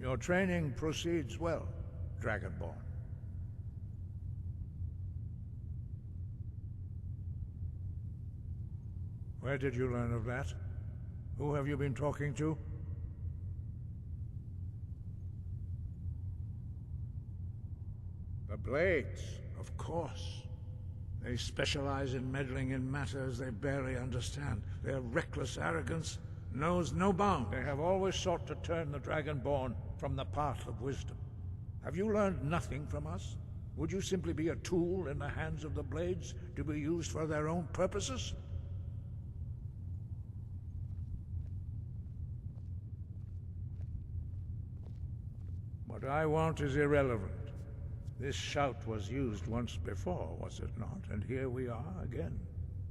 Your training proceeds well, Dragonborn. Where did you learn of that? Who have you been talking to? The Blades, of course. They specialize in meddling in matters they barely understand. Their reckless arrogance knows no bounds. They have always sought to turn the Dragonborn from the path of wisdom. Have you learned nothing from us? Would you simply be a tool in the hands of the Blades to be used for their own purposes? What I want is irrelevant. This shout was used once before, was it not? And here we are again.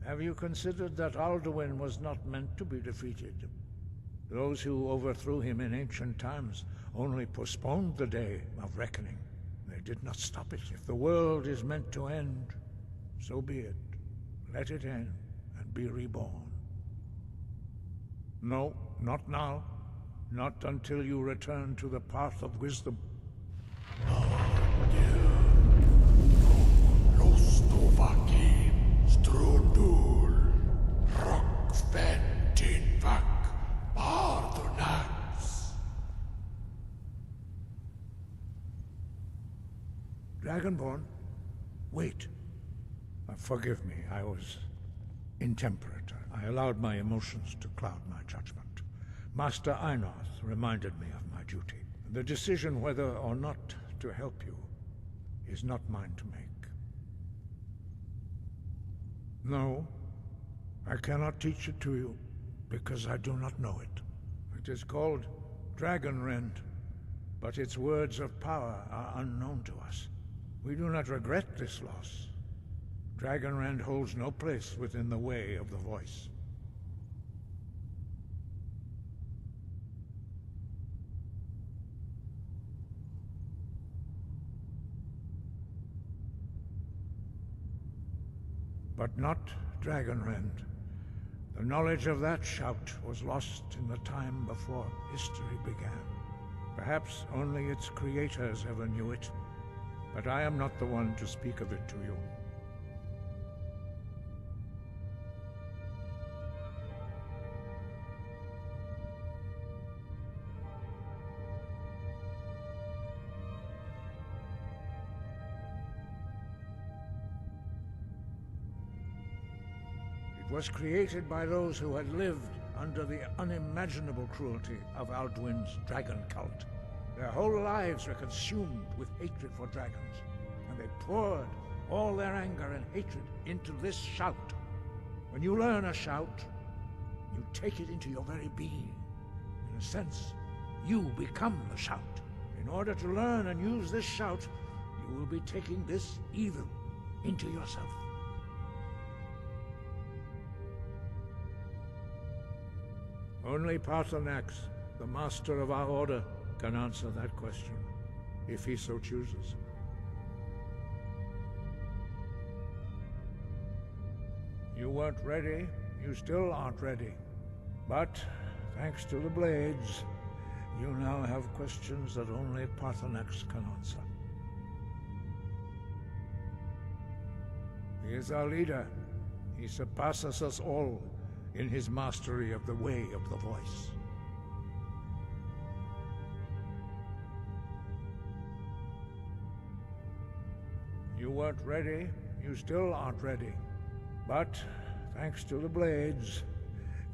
Have you considered that Alduin was not meant to be defeated? Those who overthrew him in ancient times only postponed the day of reckoning. They did not stop it. If the world is meant to end, so be it. Let it end and be reborn. No, not now. Not until you return to the path of wisdom. Dragonborn? Wait. Forgive me, I was intemperate. I allowed my emotions to cloud my judgment. Master Einoth reminded me of my duty. The decision whether or not to help you is not mine to make. No, I cannot teach it to you, because I do not know it. It is called Dragonrend, but its words of power are unknown to us. We do not regret this loss. Dragonrend holds no place within the way of the voice. But not Dragonrend. The knowledge of that shout was lost in the time before history began. Perhaps only its creators ever knew it, but I am not the one to speak of it to you. It was created by those who had lived under the unimaginable cruelty of Alduin's dragon cult. Their whole lives were consumed with hatred for dragons, and they poured all their anger and hatred into this shout. When you learn a shout, you take it into your very being. In a sense, you become the shout. In order to learn and use this shout, you will be taking this evil into yourself. Only Paarthurnax, the master of our order, can answer that question, if he so chooses. You weren't ready, you still aren't ready. But, thanks to the Blades, you now have questions that only Paarthurnax can answer. He is our leader. He surpasses us all in his mastery of the way of the voice. You weren't ready, you still aren't ready. But, thanks to the Blades,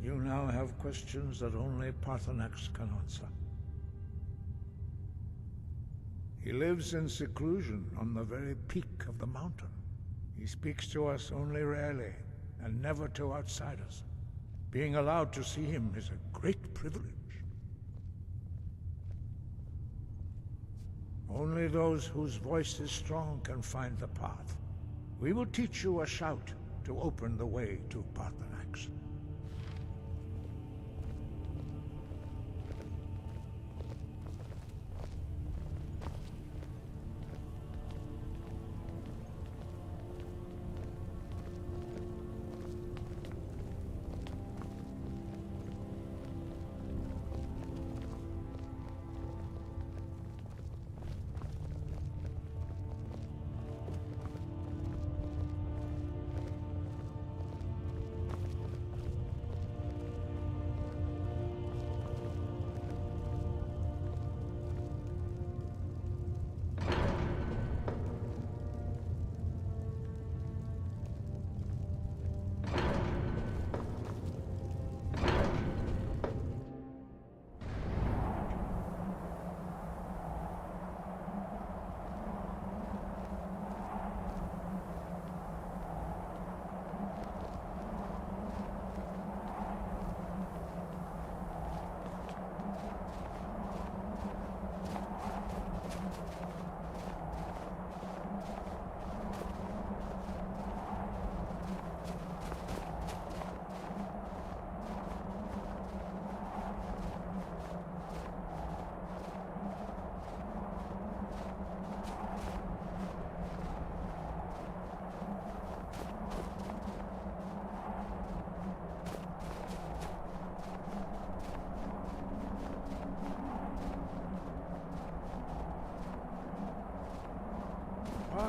you now have questions that only Paarthurnax can answer. He lives in seclusion on the very peak of the mountain. He speaks to us only rarely, and never to outsiders. Being allowed to see him is a great privilege. Only those whose voice is strong can find the path. We will teach you a shout to open the way to Paarthurnax.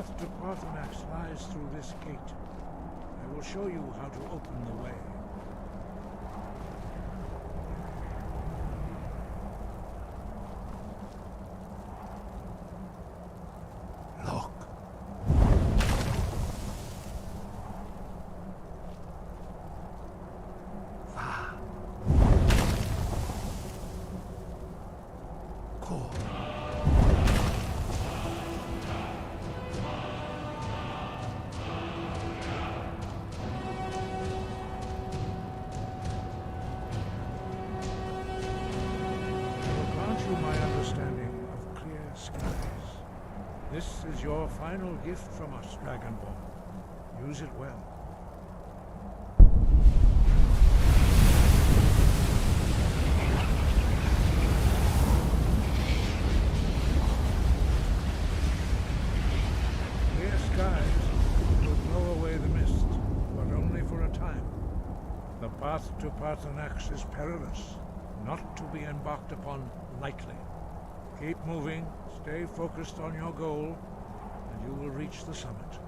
path to Parthenax lies through this gate. I will show you how to open the way. Look. Va. Cool. My understanding of clear skies. This is your final gift from us, Dragonborn. Use it well. Clear skies will blow away the mist, but only for a time. The path to Parthenax is perilous, not to be embarked upon lightly. Keep moving, stay focused on your goal, and you will reach the summit.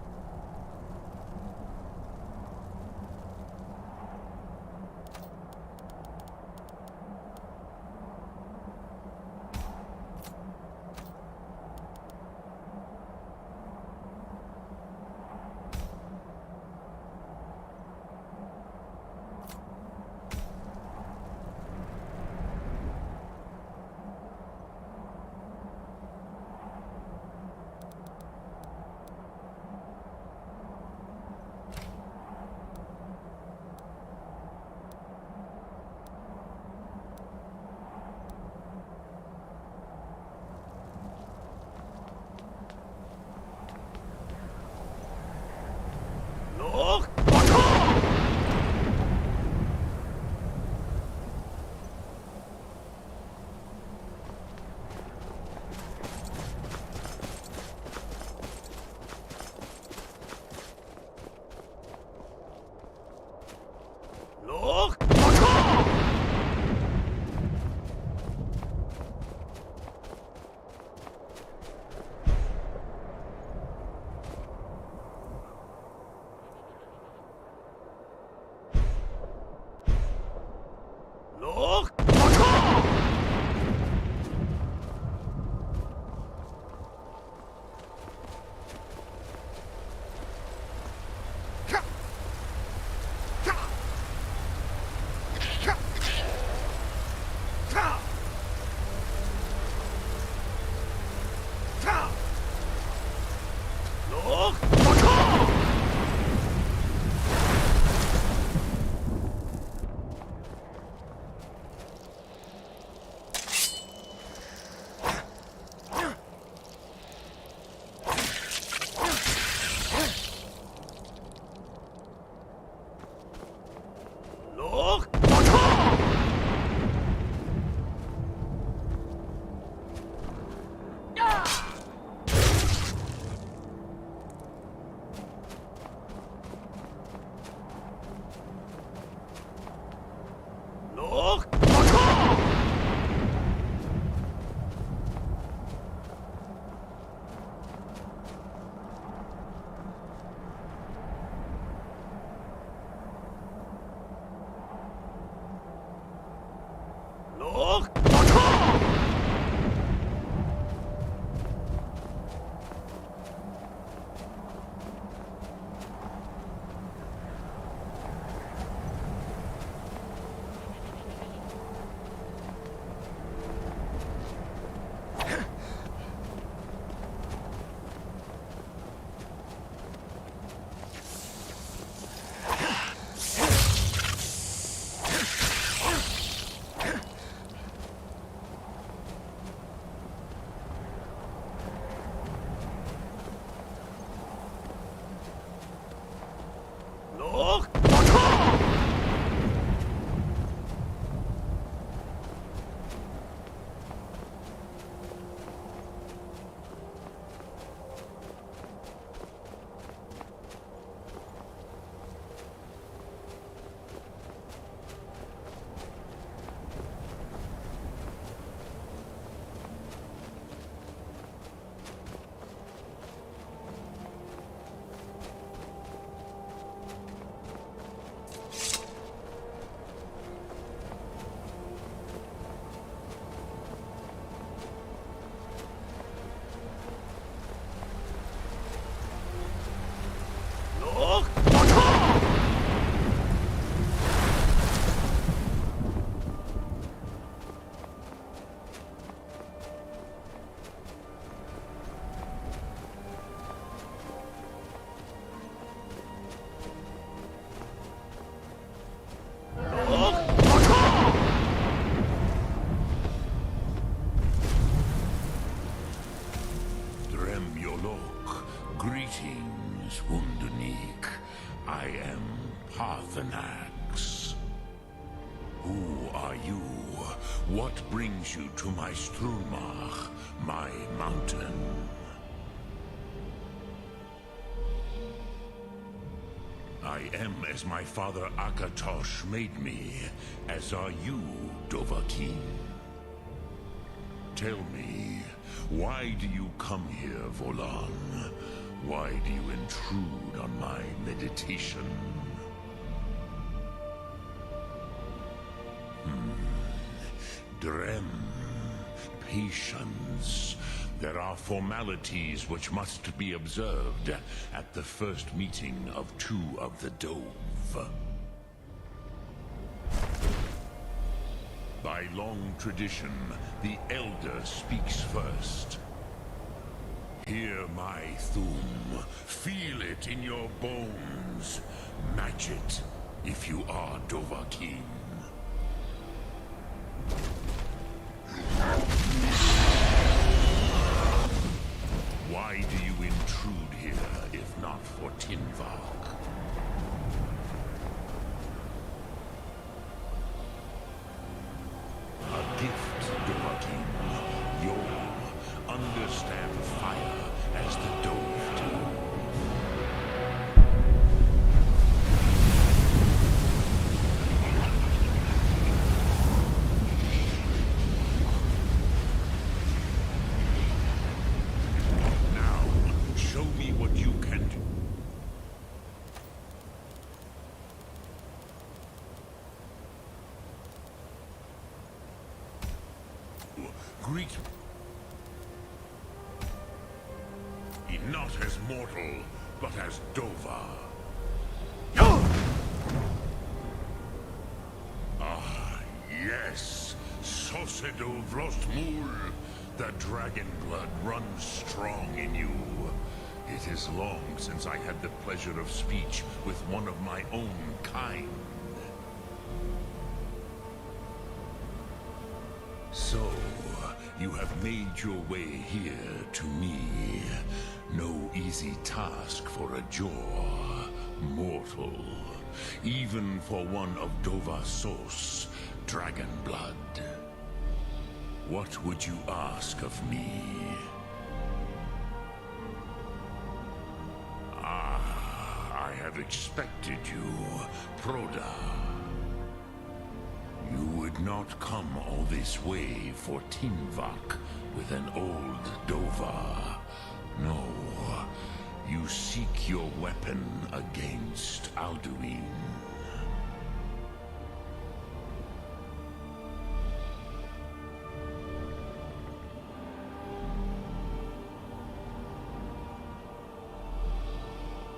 are you? What brings you to my Strumach, my mountain? I am as my father Akatosh made me, as are you, Dovahkiin. Tell me, why do you come here, Volan? Why do you intrude on my meditation? Drem, patience. There are formalities which must be observed at the first meeting of two of the Dove. By long tradition, the Elder speaks first. Hear my Thum. Feel it in your bones. Match it, if you are Dovahkiin. Why do you intrude here, if not for Tinvak? A gift, Dovahkiin. You'll understand fire as the Dove do. Now, show me what you can do. Greet me not as mortal, but as Dova. Ah, yes, Sosedo Vrostmul. The dragon blood runs strong in you. It is long since I had the pleasure of speech with one of my own kind. So, you have made your way here to me. No easy task for a Jor, mortal. Even for one of Dovahsos, dragon blood. What would you ask of me? Ah, I have expected you, Proda. You would not come all this way for Tinvak with an old Dova. No, you seek your weapon against Alduin.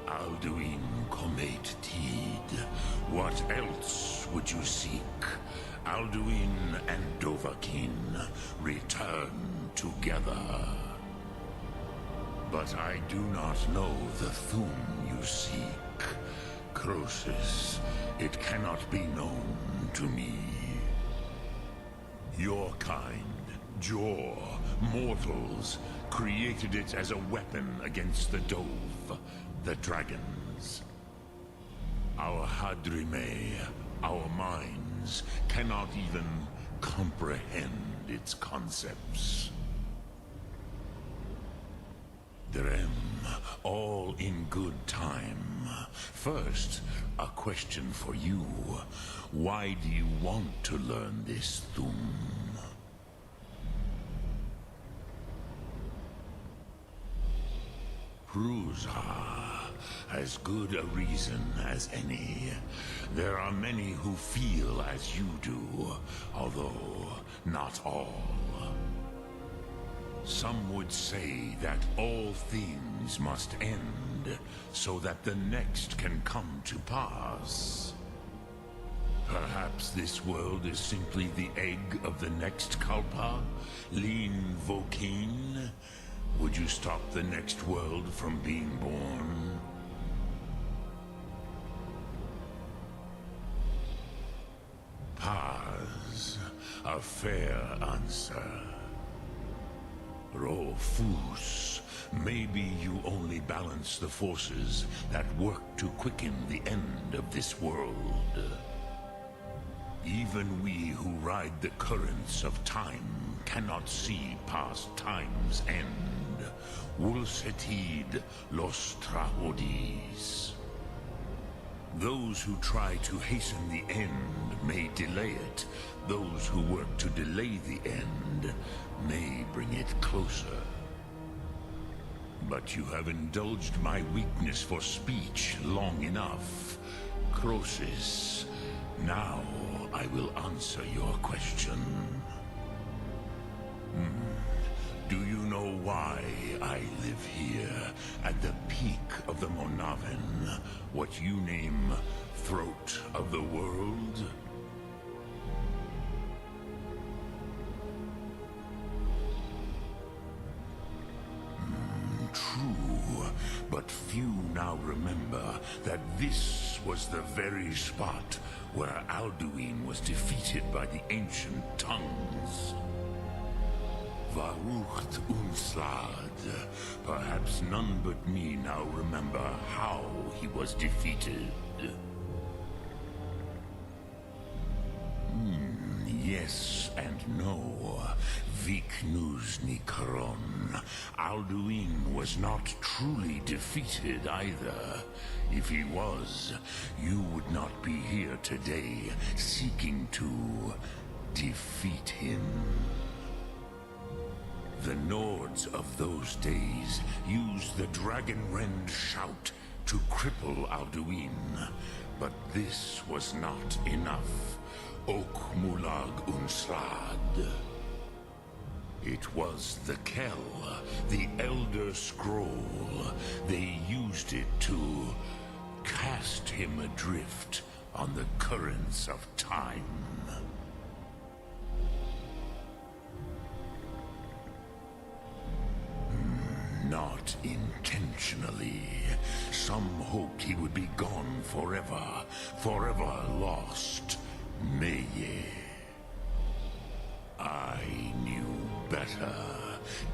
Alduin Comet Tid. What else would you seek? Alduin and Dovahkiin return together. But I do not know the Thum you seek. Croesus, it cannot be known to me. Your kind, Jor, mortals, created it as a weapon against the Dove, the dragons. Our Hadrime, our minds, cannot even comprehend its concepts. Drem, all in good time. First, a question for you. Why do you want to learn this Thum? Pruzha, as good a reason as any. There are many who feel as you do, although not all. Some would say that all things must end, so that the next can come to pass. Perhaps this world is simply the egg of the next Kalpa, Lean Vokeen. Would you stop the next world from being born? Paz, a fair answer. Rofus, maybe you only balance the forces that work to quicken the end of this world. Even Even we who ride the currents of time cannot see past time's end. Wulsetid los trahodis. Those who try to hasten the end may delay it. Those who work to delay the end may bring it closer. But you have indulged my weakness for speech long enough. Croesus, now I will answer your question. Do you know why I live here, at the peak of the Monaven, what you name throat of the world? True, but few now remember that this was the very spot where Alduin was defeated by the ancient tongues. Varucht Unslad. Perhaps none but me now remember how he was defeated. Yes and no. Viknus Nikaron. Alduin was not truly defeated either. If he was, you would not be here today seeking to defeat him. The Nords of those days used the Dragonrend shout to cripple Alduin, but this was not enough. Ok Mulag Unslad. It was the Kell, the Elder Scroll. They used it to cast him adrift on the currents of time. Not intentionally. Some hoped he would be gone forever, forever lost. Meye. I knew better.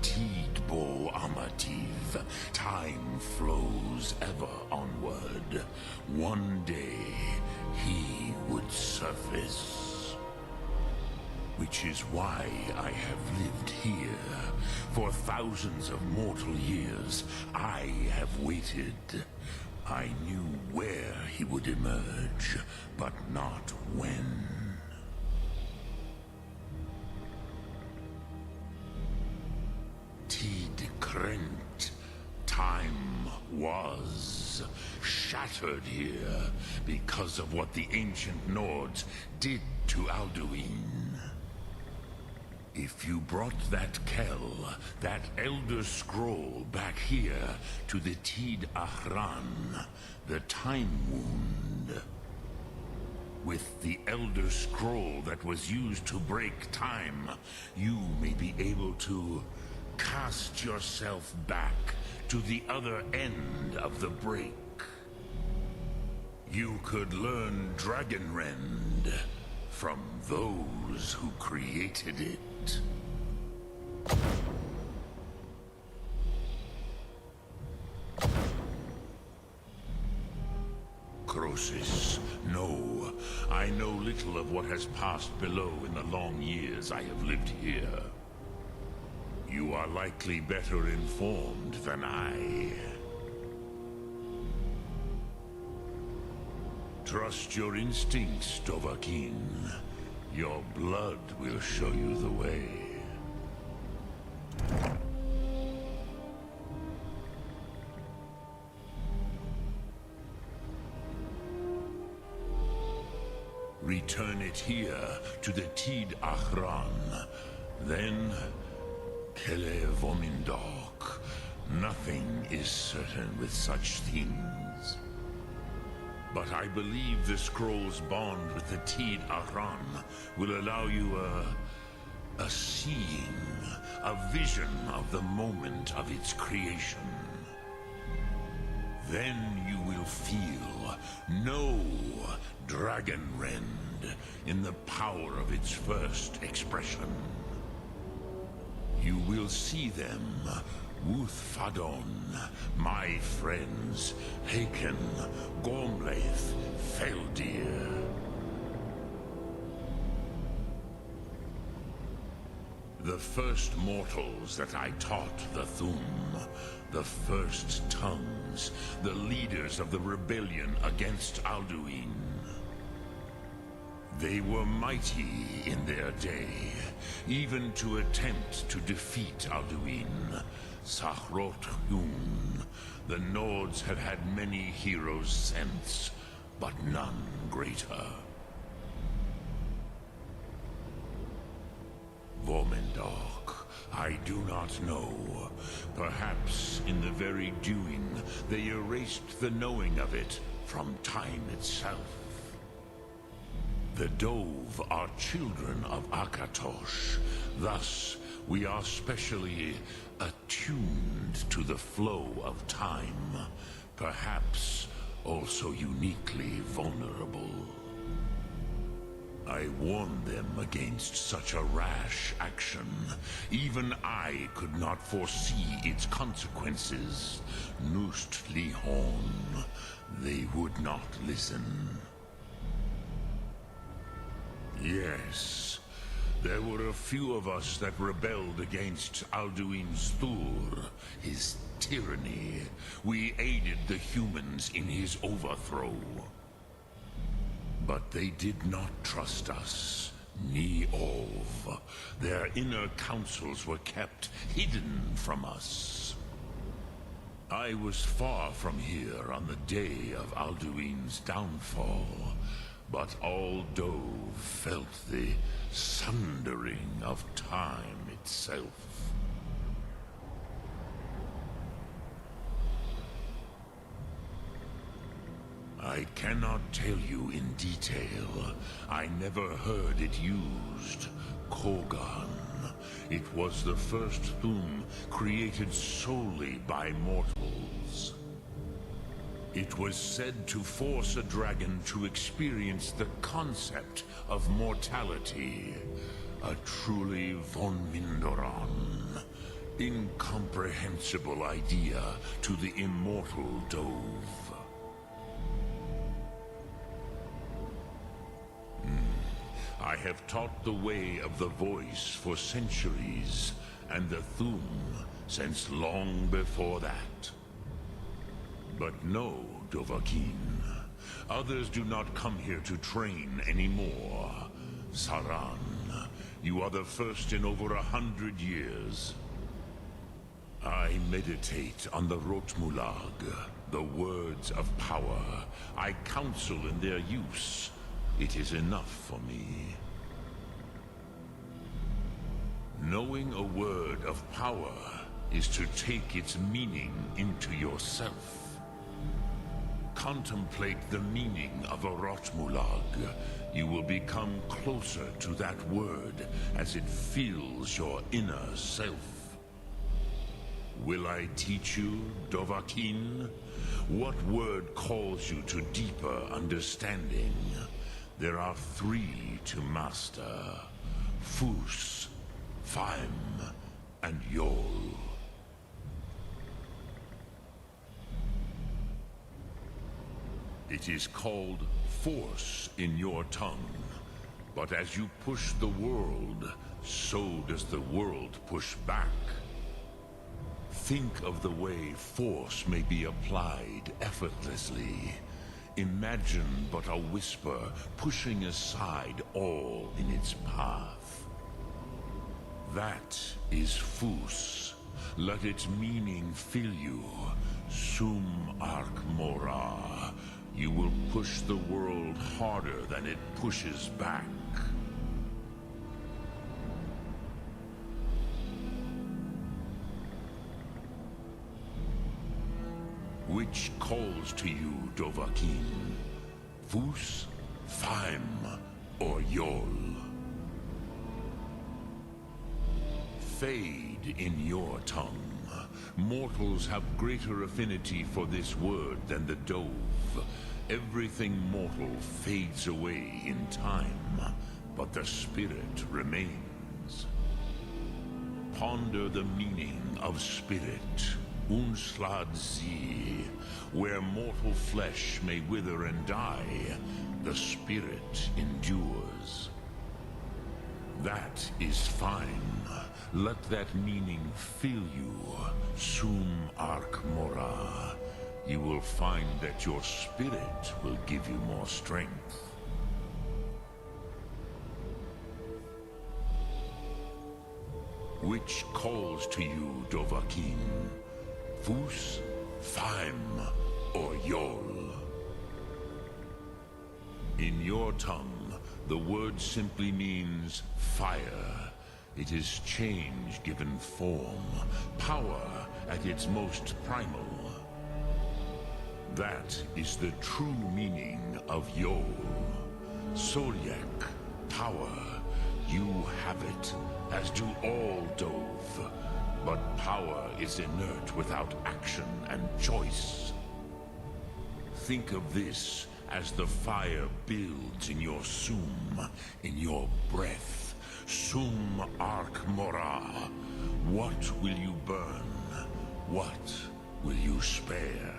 Tidbo Amativ. Time flows ever onward. One day, he would surface. Which is why I have lived here. For thousands of mortal years, I have waited. I knew where he would emerge, but not when. Tid Krent. Time was shattered here because of what the ancient Nords did to Alduin. If you brought that Kell, that Elder Scroll, back here to the Tid Ahran, the Time Wound, with the Elder Scroll that was used to break time, you may be able to cast yourself back to the other end of the break. You could learn Dragonrend from those who created it. Croesus, no. I know little of what has passed below in the long years I have lived here. You are likely better informed than I. Trust your instincts, Dovahkiin. Your blood will show you the way. Return it here to the Tid Ahran. Then, Kele Vomindok. Nothing is certain with such things. But I believe the scroll's bond with the Tid Ahran will allow you a seeing, a vision of the moment of its creation. Then you will feel, know Dragonrend in the power of its first expression. You will see them, Wuthfadon, my friends, Haken, Gormlaith, Feldir. The first mortals that I taught the Thum, the first tongues, the leaders of the rebellion against Alduin. They were mighty in their day, even to attempt to defeat Alduin. Sahrot Yun. The Nords have had many heroes since, but none greater. Vormendok, I do not know. Perhaps in the very doing, they erased the knowing of it from time itself. The Dove are children of Akatosh. Thus, we are specially attuned to the flow of time. Perhaps also uniquely vulnerable. I warned them against such a rash action. Even I could not foresee its consequences. Nust Lihon, they would not listen. Yes, there were a few of us that rebelled against Alduin's Thur, his tyranny. We aided the humans in his overthrow. But they did not trust us, ni Ov. Their inner counsels were kept hidden from us. I was far from here on the day of Alduin's downfall, but all Dove felt the sundering of time itself. I cannot tell you in detail. I never heard it used. Kogan. It was the first Thum created solely by mortals. It was said to force a dragon to experience the concept of mortality. A truly von Mindoran. Incomprehensible idea to the immortal Dove. I have taught the way of the voice for centuries, and the Thum since long before that. But no, Dovahkiin. Others do not come here to train anymore. Saran, you are the first in over 100 years. I meditate on the Rotmulag, the words of power. I counsel in their use. It is enough for me. Knowing a word of power is to take its meaning into yourself. Contemplate the meaning of a Rotmulag. You will become closer to that word as it fills your inner self. Will I teach you, Dovahkiin? What word calls you to deeper understanding? There are 3 to master. Fus, Faim, and Yol. It is called force in your tongue. But as you push the world, so does the world push back. Think of the way force may be applied effortlessly. Imagine but a whisper pushing aside all in its path. That is Fus. Let its meaning fill you. Sum Ark Mora. You will push the world harder than it pushes back. Which calls to you, Dovahkiin? Fus, Faim, or Yol? Fade in your tongue. Mortals have greater affinity for this word than the Dove. Everything mortal fades away in time, but the spirit remains. Ponder the meaning of spirit. Unslad Zi, where mortal flesh may wither and die, the spirit endures. That is fine. Let that meaning fill you, Sum Arc Mora. You will find that your spirit will give you more strength. Which calls to you, Dovahkiin? Fus, Faim, or Yol? In your tongue, the word simply means fire. It is change given form, power at its most primal. That is the true meaning of Yol. Solyak, power. You have it, as do all Dove. But power is inert without action and choice. Think of this as the fire builds in your Sum, in your breath. Sum Arc Mora. What will you burn? What will you spare?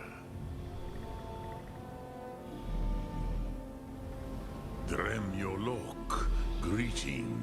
Drem Yolok, greetings.